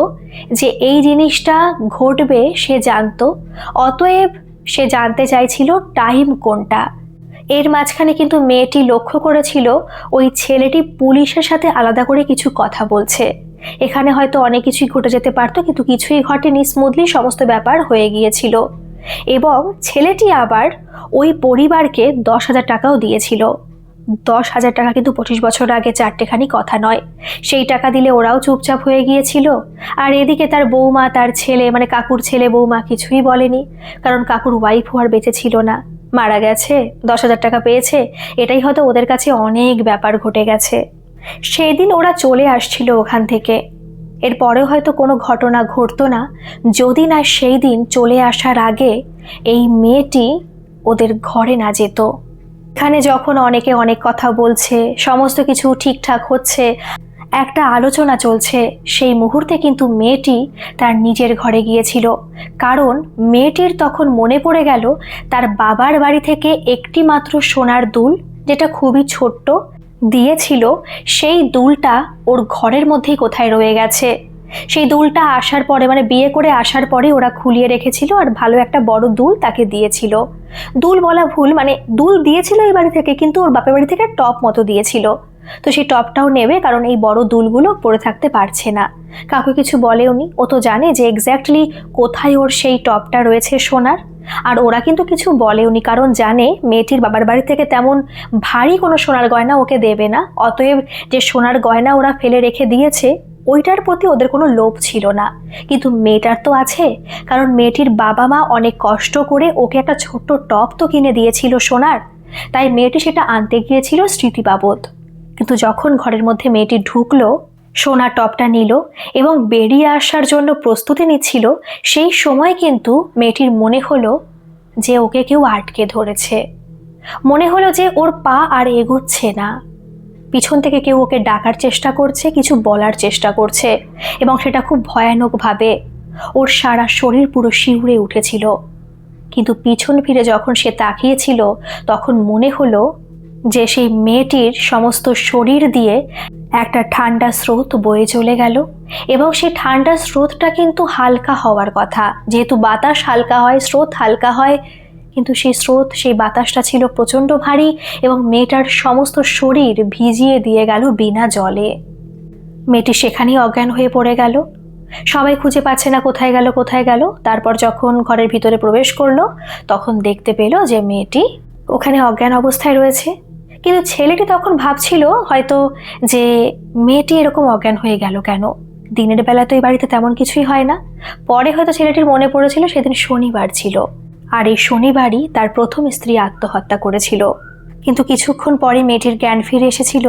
যে এই জিনিসটা ঘটবে সে জানতো, অতএব সে জানতে চাইছিল টাইম কোনটা। এর মাঝখানে কিন্তু মেয়েটি লক্ষ্য করেছিল ওই ছেলেটি পুলিশের সাথে আলাদা করে কিছু কথা বলছে। এখানে হয়তো অনেক কিছুই ঘটে যেতে পারতো, কিন্তু কিছুই ঘটেনি, স্মুথলি সমস্ত ব্যাপার হয়ে গিয়েছিল। এবং ছেলেটি আবার ওই পরিবারকে 10,000 টাকাও দিয়েছিল। 10,000 টাকা কিন্তু 25 বছর আগে 4টেখানি কথা নয়। সেই টাকা দিলে ওরাও চুপচাপ হয়ে গিয়েছিল। আর এদিকে তার বৌমা, তার ছেলে, মানে কাকুর ছেলে বৌমা কিছুই বলেনি, কারণ কাকুর ওয়াইফ আর বেঁচে ছিল না। মারা গেছে, 10,000 টাকা পেয়েছে, এটাই হয়তো ওদের কাছে অনেক ব্যাপার ঘটে গেছে। সেই দিন ওরা চলে আসছিল ওখান থেকে। এরপরেও হয়তো কোনো ঘটনা ঘটতো না যদি না সেই দিন চলে আসার আগে এই মেয়েটি ওদের ঘরে না যেত। এখানে যখন অনেকে অনেক কথা বলছে, সমস্ত কিছু ঠিকঠাক হচ্ছে, একটা আলোচনা চলছে, সেই মুহূর্তে কিন্তু মেয়েটি তার নিজের ঘরে গিয়েছিল। কারণ মেয়েটির তখন মনে পড়ে গেল তার বাবার বাড়ি থেকে একটি মাত্র সোনার দুল, যেটা খুবই ছোট্ট দিয়েছিল, সেই দুলটা ওর ঘরের মধ্যেই কোথায় রয়ে গেছে। সেই দুলটা আসার পরে, মানে বিয়ে করে আসার পরে ওরা খুলিয়ে রেখেছিল, আর ভালো একটা বড় দুল তাকে দিয়েছিল। দুল বলা ভুল, মানে দুল দিয়েছিল এই বাড়ি থেকে, কিন্তু ওর বাপের বাড়ি থেকে টপ মতো দিয়েছিল। তো সেই টপটাও নেবে, কারণ এই বড় দুলগুলো পরে থাকতে পারছে না। কাউকে কিছু বলেওনি, ও তো জানে যে এক্স্যাক্টলি কোথায় ওর সেই টপটা রয়েছে সোনার। আর ওরা কিন্তু কিছু বলেওনি, কারণ জানে মেয়েটির বাবার বাড়ি থেকে তেমন ভারী কোনো সোনার গয়না ওকে দেবে না। অতএব যে সোনার গয়না ওরা ফেলে রেখে দিয়েছে ওইটার প্রতি ওদের কোনো লোভ ছিল না। কিন্তু মেয়েটার তো আছে, কারণ মেয়েটির বাবা মা অনেক কষ্ট করে ওকে একটা ছোট্ট টপ তো কিনে দিয়েছিল সোনার, তাই মেয়েটি সেটা আনতে গিয়েছিল স্মৃতি বাবদ। কিন্তু যখন ঘরের মধ্যে মেয়েটি ঢুকলো, সোনার টপটা নিল এবং বেরিয়ে আসার জন্য প্রস্তুতি নিচ্ছিল, সেই সময় কিন্তু মেয়েটির মনে হলো যে ওকে কেউ আটকে ধরেছে। মনে হলো যে ওর পা আর এগোচ্ছে না, পিছন থেকে কেউ ওকে ডাকার চেষ্টা করছে, কিছু বলার চেষ্টা করছে, এবং সেটা খুব ভয়ানকভাবে। ওর সারা শরীর পুরো শিউরে উঠেছিল। কিন্তু পিছন ফিরে যখন সে তাকিয়েছিল, তখন মনে হলো যে সেই মেয়েটির সমস্ত শরীর দিয়ে একটা ঠান্ডা স্রোত বয়ে চলে গেল, এবং সেই ঠান্ডা স্রোতটা কিন্তু হালকা হওয়ার কথা। যেহেতু বাতাস হালকা হয়, স্রোত হালকা হয়, কিন্তু সেই স্রোত, সেই বাতাসটা ছিল প্রচণ্ড ভারী, এবং মেয়েটার সমস্ত শরীর ভিজিয়ে দিয়ে গেল বিনা জলে। মেয়েটি সেখানেই অজ্ঞান হয়ে পড়ে গেল। সবাই খুঁজে পাচ্ছে না কোথায় গেল কোথায় গেল। তারপর যখন ঘরের ভিতরে প্রবেশ করলো, তখন দেখতে পেল যে মেয়েটি ওখানে অজ্ঞান অবস্থায় রয়েছে। কিন্তু ছেলেটি তখন ভাবছিল হয়তো যে মেয়েটি এরকম অজ্ঞান হয়ে গেল কেন, দিনের বেলা তো এই বাড়িতে তেমন কিছুই হয় না। পরে হয়তো ছেলেটির মনে পড়েছিল সেদিন শনিবার ছিল, আর এই শনিবারই তার প্রথম স্ত্রী আত্মহত্যা করেছিল। কিন্তু কিছুক্ষণ পরে মেয়েটির জ্ঞান ফিরে এসেছিল।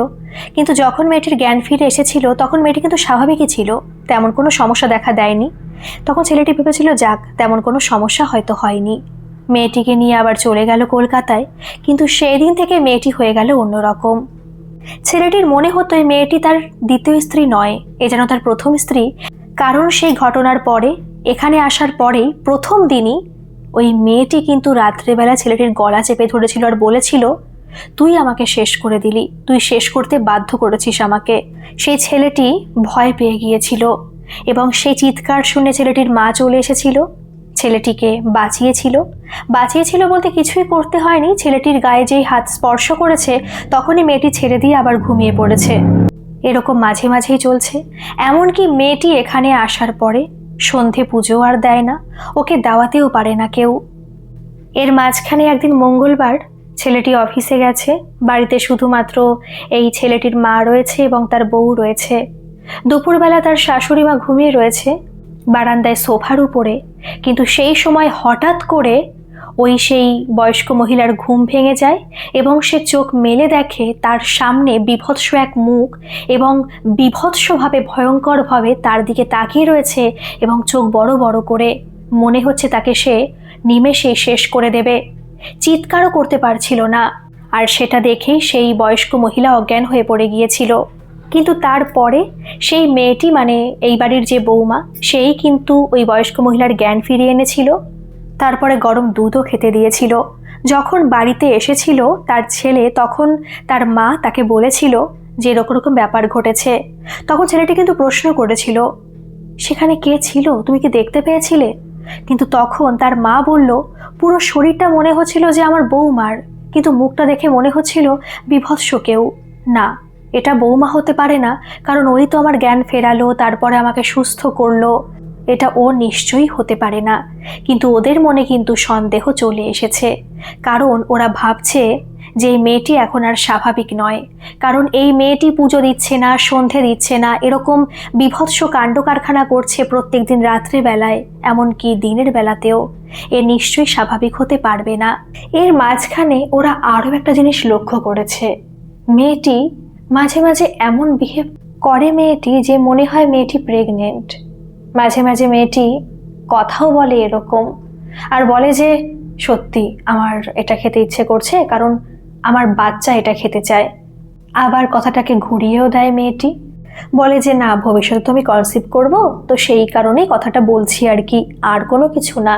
কিন্তু যখন মেয়েটির জ্ঞান ফিরে এসেছিল তখন মেয়েটি কিন্তু স্বাভাবিকই ছিল, তেমন কোনো সমস্যা দেখা দেয়নি। তখন ছেলেটি ভেবেছিল যাক, তেমন কোনো সমস্যা হয়তো হয়নি। মেয়েটিকে নিয়ে আবার চলে গেল কলকাতায়। কিন্তু সেই দিন থেকে মেয়েটি হয়ে গেল অন্যরকম। ছেলেটির মনে হতো এই মেয়েটি তার দ্বিতীয় স্ত্রী নয়, এ যেন তার প্রথম স্ত্রী। কারণ সেই ঘটনার পরে, এখানে আসার পরেই প্রথম দিনই ওই মেয়েটি কিন্তু রাত্রেবেলা ছেলেটির গলা চেপে ধরেছিল আর বলেছিল, তুই আমাকে শেষ করে দিলি, তুই শেষ করতে বাধ্য করেছিস আমাকে। সেই ছেলেটি ভয় পেয়ে গিয়েছিল, এবং সেই চিৎকার শুনে ছেলেটির মা চলে এসেছিল, ছেলেটিকে বাঁচিয়েছিল বলতে কিছুই করতে হয়নি। ছেলেটির গায়ে যেই হাত স্পর্শ করেছে তখনই মেয়েটি ছেড়ে দিয়ে আবার ঘুমিয়ে পড়েছে। এরকম মাঝে মাঝেই চলছে। এমনকি মেয়েটি এখানে আসার পরে সন্ধে পুজো আর দেয় না, ওকে দাওয়াতেও পারে না কেউ। এর মাঝখানে একদিন মঙ্গলবার ছেলেটি অফিসে গেছে, বাড়িতে শুধুমাত্র এই ছেলেটির মা রয়েছে এবং তার বউ রয়েছে। দুপুরবেলা তার শাশুড়ি মা ঘুমিয়ে রয়েছে বারান্দায় সোফার উপরে। কিন্তু সেই সময় হঠাৎ করে সেই বয়স্ক মহিলার ঘুম ভেঙে যায়, এবং সে চোখ মেলে দেখে তার সামনে বিভৎস এক মুখ, এবং বিভৎসভাবে ভয়ঙ্করভাবে তার দিকে তাকিয়ে রয়েছে, এবং চোখ বড় বড় করে, মনে হচ্ছে তাকে সে নিমেষেই শেষ করে দেবে। চিৎকারও করতে পারছিল না, আর সেটা দেখেই সেই বয়স্ক মহিলা অজ্ঞান হয়ে পড়ে গিয়েছিল। কিন্তু তারপরে সেই মেয়েটি, মানে এই বাড়ির যে বৌমা, সেই কিন্তু ওই বয়স্ক মহিলার জ্ঞান ফিরিয়ে এনেছিল। তারপরে গরম দুধও খেতে দিয়েছিল। যখন বাড়িতে এসেছিল তার ছেলে, তখন তার মা তাকে বলেছিল যে এরকম ব্যাপার ঘটেছে। তখন ছেলেটি কিন্তু প্রশ্ন করেছিল, সেখানে কে ছিল, তুমি কি দেখতে পেয়েছিলে? কিন্তু তখন তার মা বলল, পুরো শরীরটা মনে হচ্ছিল যে আমার বৌমার, কিন্তু মুখটা দেখে মনে হচ্ছিল বিভৎস কেউ। না, এটা বৌমা হতে পারে না, কারণ ওই তো আমার জ্ঞান ফেরালো, তারপরে আমাকে সুস্থ করলো, এটা ও নিশ্চয়ই হতে পারে না। কিন্তু ওদের মনে কিন্তু সন্দেহ চলে এসেছে, কারণ ওরা ভাবছে যে এই মেয়েটি এখন আর স্বাভাবিক নয়। কারণ এই মেয়েটি পুজো দিচ্ছে না, সন্ধে দিচ্ছে না, এরকম বিভৎস কাণ্ড কারখানা করছে প্রত্যেক দিন রাত্রেবেলায়, এমনকি দিনের বেলাতেও। এ নিশ্চয়ই স্বাভাবিক হতে পারবে না। এর মাঝখানে ওরা আরও একটা জিনিস লক্ষ্য করেছে, মেয়েটি মাঝে মাঝে এমন বিহেভ করে মেয়েটি যে মনে হয় মেয়েটি প্রেগনেন্ট। মাঝে মাঝে মেয়েটি কথাও বলে এরকম, আর বলে যে সত্যি আমার এটা খেতে ইচ্ছে করছে, কারণ আমার বাচ্চা এটা খেতে চায়। আবার কথাটাকে ঘুরিয়েও দেয় মেয়েটি, বলে যে না, ভবিষ্যতে তো আমি কনসিভ করবো, তো সেই কারণেই কথাটা বলছি আর কি, আর কোনো কিছু না।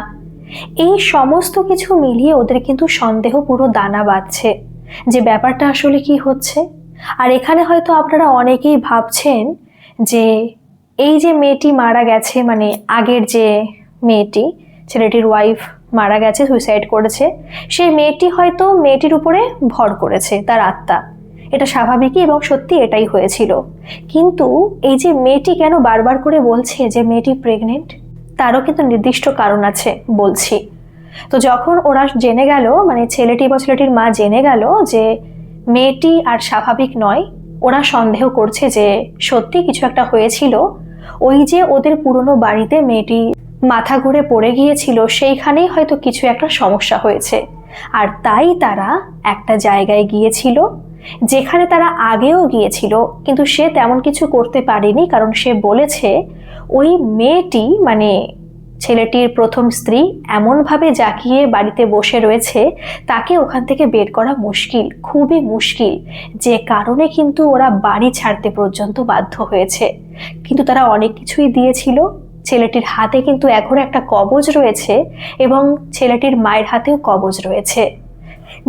এই সমস্ত কিছু মিলিয়ে ওদের কিন্তু সন্দেহ পুরো দানা বাঁধছে যে ব্যাপারটা আসলে কি হচ্ছে। আর এখানে হয়তো আপনারা অনেকেই ভাবছেন যে এই যে মেয়েটি মারা গেছে, মানে আগের যে মেয়েটি, ছেলেটির ওয়াইফ মারা গেছে, সুইসাইড করেছে, সেই মেয়েটি হয়তো মেয়েটির উপরে ভর করেছে তার আত্মা। এটা স্বাভাবিকই এবং সত্যি এটাই হয়েছিল। কিন্তু এই যে মেয়েটি কেন বারবার করে বলছে যে মেয়েটি প্রেগনেন্ট, তারও কিন্তু নির্দিষ্ট কারণ আছে, বলছি। তো যখন ওরা জেনে গেল, মানে ছেলেটি বা ছেলেটির মা জেনে গেল যে মেয়েটি আর স্বাভাবিক নয়, ওরা সন্দেহ করছে যে সত্যি কিছু একটা হয়েছিল। ওই যে ওদের পুরনো বাড়িতে মেয়েটি মাথা ঘুরে পড়ে গিয়েছিল, সেইখানেই হয়তো কিছু একটা সমস্যা হয়েছে। আর তাই তারা একটা জায়গায় গিয়েছিল যেখানে তারা আগেও গিয়েছিল, কিন্তু সে তেমন কিছু করতে পারেনি, কারণ সে বলেছে ওই মেয়েটি, মানে ছেলেটির প্রথম স্ত্রী, এমনভাবে জাকিয়ে বাড়িতে বসে রয়েছে, তাকে ওখান থেকে বের করা মুশকিল, খুবই মুশকিল, যে কারণে কিন্তু ওরা বাড়ি ছাড়তে পর্যন্ত বাধ্য হয়েছে। কিন্তু তারা অনেক কিছুই দিয়েছিল। ছেলেটির হাতে কিন্তু এখনো একটা কবজ রয়েছে এবং ছেলেটির মায়ের হাতেও কবজ রয়েছে,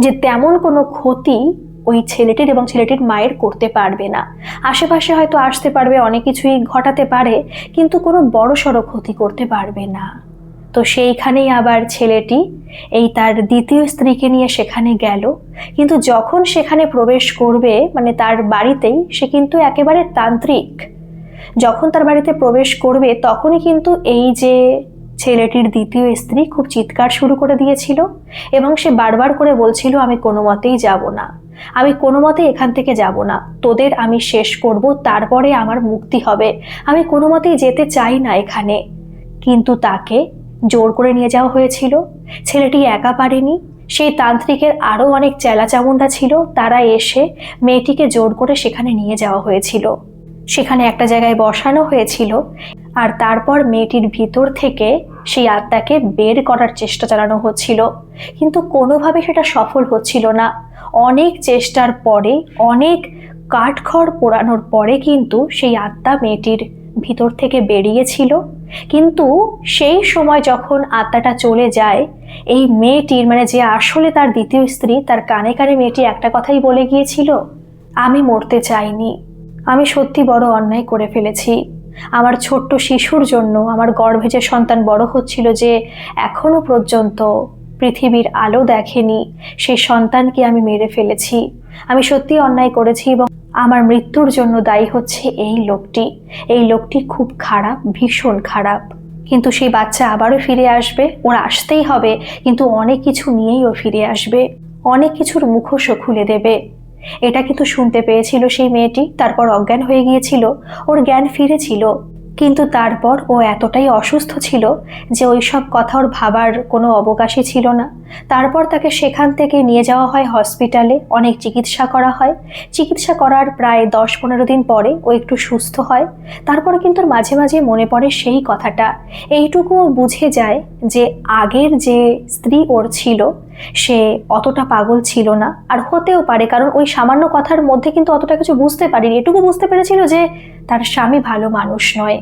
যে তেমন কোনো ক্ষতি ওই ছেলেটির এবং ছেলেটির মায়ের করতে পারবে না। আশেপাশে হয়তো আসতে পারবে, অনেক কিছুই ঘটাতে পারে, কিন্তু কোনো বড়সড় ক্ষতি করতে পারবে না। তো সেইখানেই আবার ছেলেটি এই তার দ্বিতীয় স্ত্রীকে নিয়ে সেখানে গেল। কিন্তু যখন সেখানে প্রবেশ করবে, মানে তার বাড়িতেই, সে কিন্তু একেবারে তান্ত্রিক। যখন তার বাড়িতে প্রবেশ করবে তখনই কিন্তু এই যে ছেলেটির দ্বিতীয় স্ত্রী খুব চিৎকার শুরু করে দিয়েছিল এবং সে বারবার করে বলছিল, আমি কোনো মতেই যাব না, আমি কোনো মতেই এখান থেকে যাব না, তোদের আমি শেষ করব, তারপরে আমার মুক্তি হবে, আমি কোনো মতেই যেতে চাই না এখানে। কিন্তু তাকে জোর করে নিয়ে যাওয়া হয়েছিল। ছেলেটি একা পারেনি, সেই তান্ত্রিকের আরও অনেক চেলাচামুন্ডা ছিল, তারা এসে মেয়েটিকে জোর করে সেখানে নিয়ে যাওয়া হয়েছিল। সেখানে একটা জায়গায় বসানো হয়েছিল, আর তারপর মেয়েটির ভিতর থেকে সেই আত্মাকে বের করার চেষ্টা চালানো হচ্ছিল, কিন্তু কোনোভাবে সেটা সফল হচ্ছিল না। অনেক চেষ্টার পরে, অনেক কাঠখড় পোড়ানোর পরে কিন্তু সেই আত্মা মেয়েটির ভিতর থেকে বেরিয়েছিল। কিন্তু সেই সময় যখন আত্মাটা চলে যায়, এই মেয়েটির, মানে যে আসলে তার দ্বিতীয় স্ত্রী, তার কানে কানে মেয়েটি একটা কথাই বলে গিয়েছিল, আমি মরতে চাইনি, আমি সত্যি বড় অন্যায় করে ফেলেছি। আমার ছোট্ট শিশুর জন্য, আমার গর্ভে যে সন্তান বড় হচ্ছিল, যে এখনো পর্যন্ত পৃথিবীর আলো দেখেনি, সেই সন্তানকে আমি মেরে ফেলেছি। আমি সত্যি অন্যায় করেছি এবং আমার মৃত্যুর জন্য দায়ী হচ্ছে এই লোকটি। এই লোকটি খুব খারাপ, ভীষণ খারাপ। কিন্তু সেই বাচ্চা আবারও ফিরে আসবে, ওর আসতেই হবে, কিন্তু অনেক কিছু নিয়েই ও ফিরে আসবে, অনেক কিছুর মুখোশও খুলে দেবে। এটা কিন্তু শুনতে পেয়েছিল সেই মেয়েটি, তারপর অজ্ঞান হয়ে গিয়েছিল, ওর জ্ঞান ফিরেছিল, কিন্তু তারপর ও এতটাই অসুস্থ ছিল যে ওই সব কথা ওর ভাবার কোনো অবকাশই ছিল না। তারপর তাকে সেখান থেকে নিয়ে যাওয়া হয় হসপিটালে, অনেক চিকিৎসা করা হয়। চিকিৎসা করার প্রায় 10-15 দিন পরে ও একটু সুস্থ হয়। তারপরে কিন্তু মাঝে মাঝে মনে পড়ে সেই কথাটা, এইটুকুও বুঝে যায় যে আগের যে স্ত্রী ওর ছিল সে অতটা পাগল ছিল না, আর হতেও পারে, কারণ ওই সামান্য কথার মধ্যে কিন্তু অতটা কিছু বুঝতে পারেনি। এটুকু বুঝতে পেরেছিল যে তার স্বামী ভালো মানুষ নয়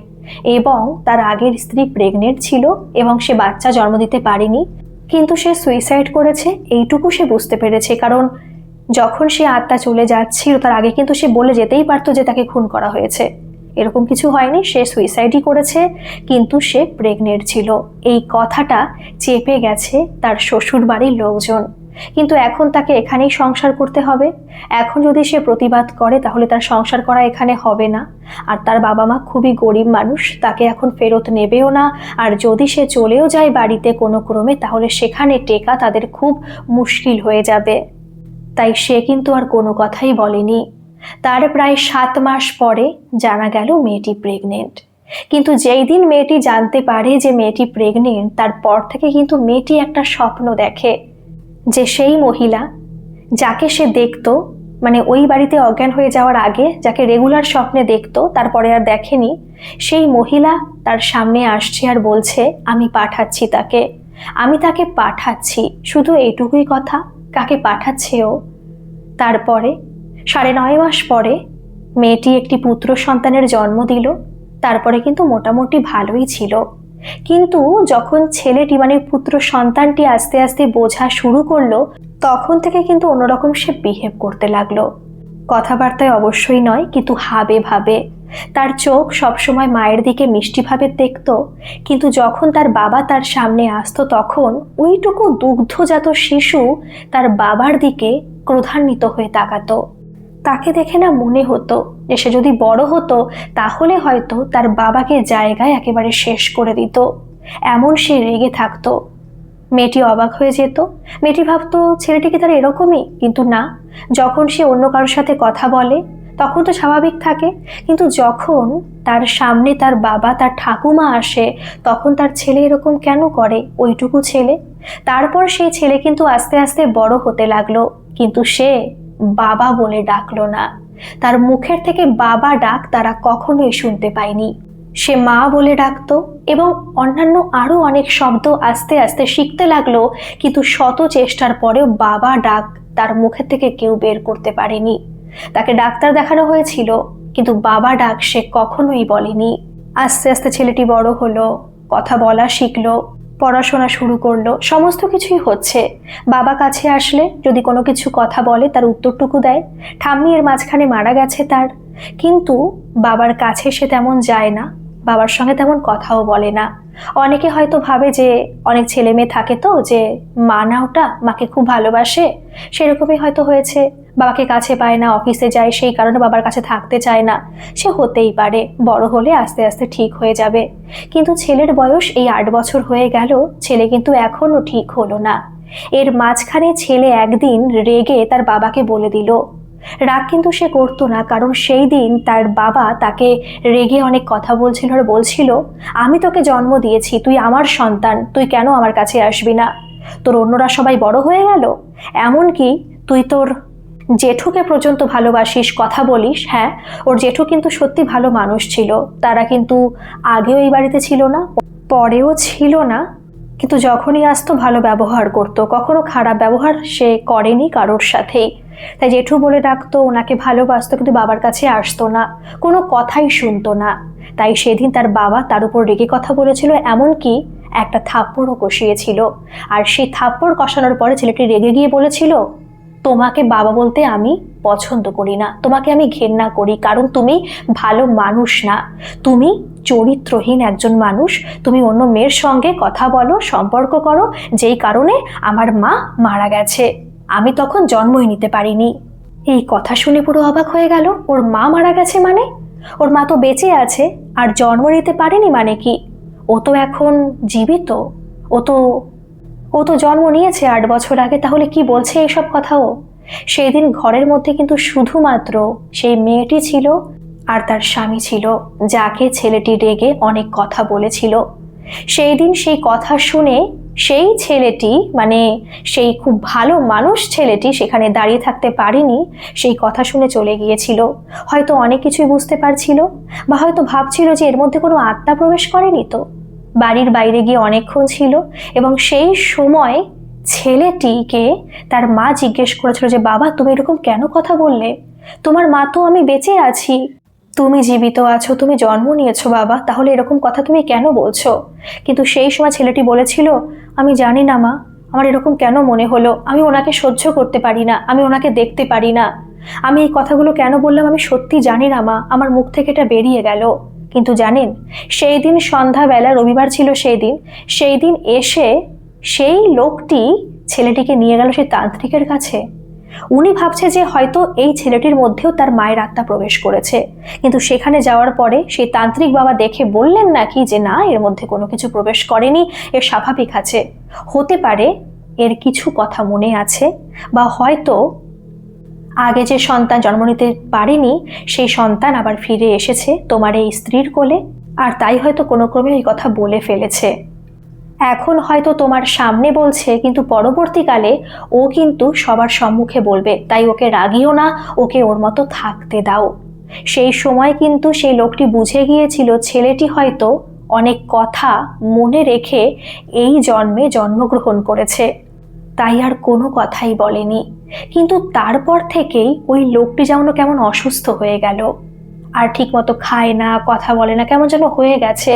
এবং তার আগের স্ত্রী প্রেগনেন্ট ছিল এবং সে বাচ্চা জন্ম দিতে পারেনি, কিন্তু সে সুইসাইড করেছে, এইটুকু সে বুঝতে পেরেছে। কারণ যখন সে আত্মা চলে যাচ্ছিল তার আগে কিন্তু সে বলে যেতেই পারতো যে তাকে খুন করা হয়েছে, এরকম কিছু হয়নি, সে সুইসাইডই করেছে, কিন্তু সে প্রেগনেন্ট ছিল। এই কথাটা চেপে গেছে তার শ্বশুর বাড়ির লোকজন। কিন্তু এখন তাকে এখানেই সংসার করতে হবে। এখন যদি সে প্রতিবাদ করে তাহলে তার সংসার করা এখানে হবে না, আর তার বাবা মা খুবই গরিব মানুষ, তাকে এখন ফেরত নেবেও না। আর যদি সে চলেও যায় বাড়িতে কোনো ক্রমে, তাহলে সেখানে টেকা তাদের খুব মুশকিল হয়ে যাবে। তাই সে কিন্তু আর কোনো কথাই বলেনি। তার প্রায় 7 মাস পরে জানা গেল মেয়েটি প্রেগনেন্ট। কিন্তু যেই দিন মেয়েটি জানতে পারে যে মেয়েটি প্রেগনেন্ট, তারপর থেকে কিন্তু মেয়েটি একটা স্বপ্ন দেখে যে সেই মহিলা যাকে সে দেখতো, মানে ওই বাড়িতে অজ্ঞান হয়ে যাওয়ার আগে যাকে রেগুলার স্বপ্নে দেখতো, তারপরে আর দেখেনি, সেই মহিলা তার সামনে আসছে আর বলছে আমি পাঠাচ্ছি তাকে, আমি তাকে পাঠাচ্ছি। শুধু এইটুকুই কথা, কাকে পাঠাচ্ছে ও। তারপরে 9.5 মাস পরে মেয়েটি একটি পুত্র সন্তানের জন্ম দিল। তারপরে কিন্তু মোটামুটি ভালোই ছিল, কিন্তু যখন ছেলেটি মানে পুত্র সন্তানটি আস্তে আস্তে বোঝা শুরু করলো, তখন থেকে কিন্তু অন্যরকম সে বিহেভ করতে লাগলো। কথাবার্তায় অবশ্যই নয়, কিন্তু হাবে ভাবে। তার চোখ সবসময় মায়ের দিকে মিষ্টিভাবে দেখতো, কিন্তু যখন তার বাবা তার সামনে আসতো তখন ওইটুকু দুগ্ধজাত শিশু তার বাবার দিকে ক্রোধান্বিত হয়ে তাকাতো। তাকে দেখে না মনে হতো যে সে যদি বড় হতো তাহলে হয়তো তার বাবাকে জায়গায় একেবারে শেষ করে দিত, এমন সে রেগে থাকতো। মেয়েটি অবাক হয়ে যেত, মেয়েটি ভাবতো ছেলেটি কি তার এরকমই, কিন্তু না। যখন সে অন্য কারোর সাথে কথা বলে তখন তো স্বাভাবিক থাকে, কিন্তু যখন তার সামনে তার বাবা তার ঠাকুমা আসে তখন তার ছেলে এরকম কেন করে, ওইটুকু ছেলে। তারপর সেই ছেলে কিন্তু আস্তে আস্তে বড় হতে লাগলো, কিন্তু সে বাবা বলে ডাকলো না। তার মুখের থেকে বাবা ডাক তারা কখনোই শুনতে পায়নি। সে মা বলে ডাকতো এবং অন্যান্য আরো অনেক শব্দ আস্তে আস্তে শিখতে লাগলো, কিন্তু শত চেষ্টার পরেও বাবা ডাক তার মুখের থেকে কেউ বের করতে পারেনি। তাকে ডাক্তার দেখানো হয়েছিল, কিন্তু বাবা ডাক সে কখনোই বলেনি। আস্তে আস্তে ছেলেটি বড় হলো, কথা বলা শিখলো, পড়াশোনা শুরু করলো, সমস্ত কিছুই হচ্ছে। বাবা কাছে আসলে যদি কোনো কিছু কথা বলে তার উত্তরটুকু দেয়। ঠাম্মি এর মাঝখানে মারা গেছে তার, কিন্তু বাবার কাছে সে তেমন যায় না, বাবার সঙ্গে তেমন কথাও বলে না। অনেকে হয়তো ভাবে যে অনেক ছেলে মেয়ে থাকে তো যে মা না ওটা, মাকে খুব ভালোবাসে, সেরকমই হয়তো হয়েছে। বাবাকে কাছে পায় না, অফিসে যায়, সেই কারণে বাবার কাছে থাকতে চায় না। সে হতেই পারে, বড় হলে আস্তে আস্তে ঠিক হয়ে যাবে। কিন্তু ছেলের বয়স এই 8 বছর হয়ে গেল, ছেলে কিন্তু এখনো ঠিক হলো না। এর মাঝখানে ছেলে একদিন রেগে তার বাবাকে বলে দিল। রাগ কিন্তু সে করতো না, কারণ সেই দিন তার বাবা তাকে রেগে অনেক কথা বলছিল আর বলছিল আমি তোকে জন্ম দিয়েছি, তুই আমার সন্তান, তুই কেন আমার কাছে আসবি না? তোর অন্যরা সবাই বড় হয়ে গেল, এমনকি তুই তোর জেঠুকে পর্যন্ত ভালোবাসিস, কথা বলিস। হ্যাঁ, ওর জেঠু কিন্তু সত্যি ভালো মানুষ ছিল, তারা কিন্তু আগেও এই বাড়িতে ছিল না, পরেও ছিল না, কিন্তু যখনই আসতো ভালো ব্যবহার করতো, কখনো খারাপ ব্যবহার সে করেনি কারোর সাথেই। তাই জেঠু বলে ডাকতো, ওনাকে ভালোবাসতো, কিন্তু বাবার কাছে আসতো না, কোনো কথাই শুনতো না। তাই সেদিন তার বাবা তার উপর রেগে কথা বলেছিল, এমনকি একটা থাপ্পড়ও কষিয়েছিল। আর সেই থাপ্পড় কষানোর পরে ছেলেটি রেগে গিয়ে বলেছিল, তোমাকে বাবা বলতে আমি পছন্দ করি না, তোমাকে আমি ঘেন্না করি, কারণ তুমি ভালো মানুষ না, তুমি চরিত্রহীন একজন মানুষ, তুমি অন্য মেয়ের সঙ্গে কথা বলো, সম্পর্ক করো, যেই কারণে আমার মা মারা গেছে, আমি তখন জন্মই নিতে পারিনি। এই কথা শুনে পুরো অবাক হয়ে গেল। ওর মা মারা গেছে মানে? ওর মা তো বেঁচে আছে, আর জন্ম নিতে পারেনি মানে কি? ও তো এখন জীবিত, ও তো জন্ম নিয়েছে 8 বছর আগে, তাহলে কি বলছে এইসব কথাও? সেই দিন ঘরের মধ্যে কিন্তু শুধুমাত্র সেই মেয়েটি ছিল আর তার স্বামী ছিল, যাকে ছেলেটি রেগে অনেক কথা বলেছিল। সেই দিন সেই কথা শুনে সেই ছেলেটি, মানে সেই খুব ভালো মানুষ ছেলেটি সেখানে দাঁড়িয়ে থাকতে পারেনি, সেই কথা শুনে চলে গিয়েছিল। হয়তো অনেক কিছুই বুঝতে পারছিল, বা হয়তো ভাবছিল যে এর মধ্যে কোনো আত্মা প্রবেশ করেনি তো। বাড়ির বাইরে গিয়ে অনেকক্ষণ ছিল, এবং সেই সময় ছেলেটিকে তার মা জিজ্ঞেস করেছিল যে বাবা তুমি এরকম কেন কথা বললে? তোমার মা তো, আমি বেঁচে আছি, তুমি জীবিত আছো, তুমি জন্ম নিয়েছো বাবা, তাহলে এরকম কথা তুমি কেন বলছো? কিন্তু সেই সময় ছেলেটি বলেছিল, আমি জানি না মা, আমার এরকম কেন মনে হলো, আমি ওনাকে সহ্য করতে পারি না, আমি ওনাকে দেখতে পারি না, আমি এই কথাগুলো কেন বললাম আমি সত্যি জানি না মা, আমার মুখ থেকে এটা বেরিয়ে গেল। কিন্তু জানেন, সেই দিন সন্ধ্যাবেলা, রবিবার ছিল সেই দিন এসে সেই লোকটি ছেলেটিকে নিয়ে গেল সেই তান্ত্রিকের কাছে। উনি ভাবছে যে হয়তো এই ছেলেটির মধ্যেও তার মায়ের আত্মা প্রবেশ করেছে, কিন্তু সেখানে যাওয়ার পরে সেই তান্ত্রিক বাবা দেখে বললেন নাকি যে না, এর মধ্যে কোনো কিছু প্রবেশ করেনি, এর স্বাভাবিক আছে। হতে পারে এর কিছু কথা মনে আছে, বা হয়তো আগে যে সন্তান জন্ম নিতে পারেনি সেই সন্তান আবার ফিরে এসেছে তোমার এই স্ত্রীর কোলে, আর তাই হয়তো কোনো ক্রমে ওই কথা বলে ফেলেছে। এখন হয়তো তোমার সামনে বলছে, কিন্তু পরবর্তীকালে ও কিন্তু সবার সম্মুখে বলবে, তাই ওকে রাগিও না, ওকে ওর মতো থাকতে দাও। সেই সময় কিন্তু সেই লোকটি বুঝে গিয়েছিল ছেলেটি হয়তো অনেক কথা মনে রেখে এই জন্মে জন্মগ্রহণ করেছে, তাই আর কোনো কথাই বলেনি। কিন্তু তারপর থেকেই ওই লোকটি যেমন কেমন অসুস্থ হয়ে গেল, আর ঠিকমতো খায় না, কথা বলে না, কেমন যেন হয়ে গেছে।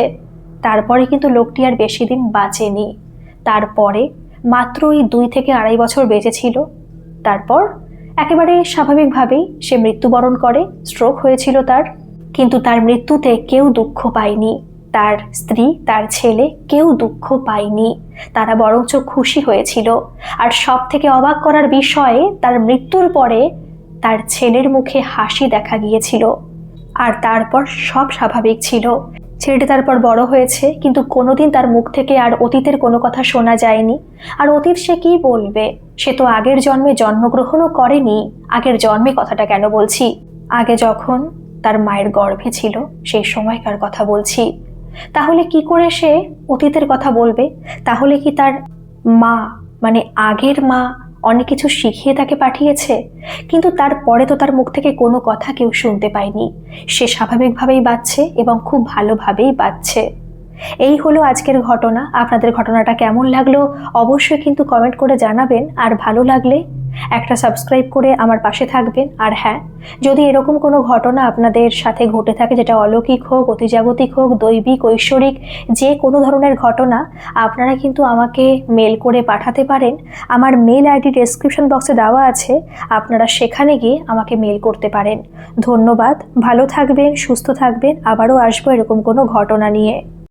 তারপরে কিন্তু লোকটি আর বেশি দিন বাঁচেনি। তারপরে মাত্র ওই 2 থেকে 2.5 বছর বেঁচেছিল। তারপর একেবারে স্বাভাবিকভাবেই সে মৃত্যুবরণ করে, স্ট্রোক হয়েছিল তার। কিন্তু তার মৃত্যুতে কেউ দুঃখ পায়নি, তার স্ত্রী, তার ছেলে, কেউ দুঃখ পায়নি, তারা বরঞ্চ খুশি হয়েছিল। আর সব থেকে অবাক করার বিষয়ে, তার মৃত্যুর পরে তার ছেলের মুখে হাসি দেখা গিয়েছিল। আর তারপর সব স্বাভাবিক ছিল। ছেলেটি তারপর বড় হয়েছে, কিন্তু কোনোদিন তার মুখ থেকে আর অতীতের কোনো কথা শোনা যায়নি। আর অতীত সে কি বলবে? সে তো আগের জন্মে জন্মগ্রহণও করেনি। আগের জন্মে কথাটা কেন বলছি, আগে যখন তার মায়ের গর্ভে ছিল সেই সময়কার কথা বলছি। তাহলে কি করে সে অতীতের কথা বলবে? তাহলে কি তার মা, মানে আগের মা, অনেক কিছু শিখিয়ে তাকে পাঠিয়েছে? কিন্তু তারপরে তো তার মুখ থেকে কোনো কথা কেউ শুনতে পায়নি। সে স্বাভাবিকভাবেই বাঁচছে এবং খুব ভালোভাবেই বাঁচছে। এই হলো আজকের ঘটনা। আপনাদের ঘটনাটা কেমন লাগলো অবশ্যই কিন্তু কমেন্ট করে জানাবেন। আর ভালো লাগলে একটা সাবস্ক্রাইব করে আমার পাশে থাকবেন। আর হ্যাঁ, যদি এরকম কোনো ঘটনা আপনাদের সাথে ঘটে থাকে, যেটা অলৌকিক হোক, অতিজাগতিক হোক, দৈবিক, ঐশ্বরিক, যে কোনো ধরনের ঘটনা, আপনারা কিন্তু আমাকে মেল করে পাঠাতে পারেন। আমার মেল আইডি ডেসক্রিপশন বক্সে দেওয়া আছে, আপনারা সেখানে গিয়ে আমাকে মেল করতে পারেন। ধন্যবাদ, ভালো থাকবেন, সুস্থ থাকবেন। আবারও আসবো এরকম কোনো ঘটনা নিয়ে।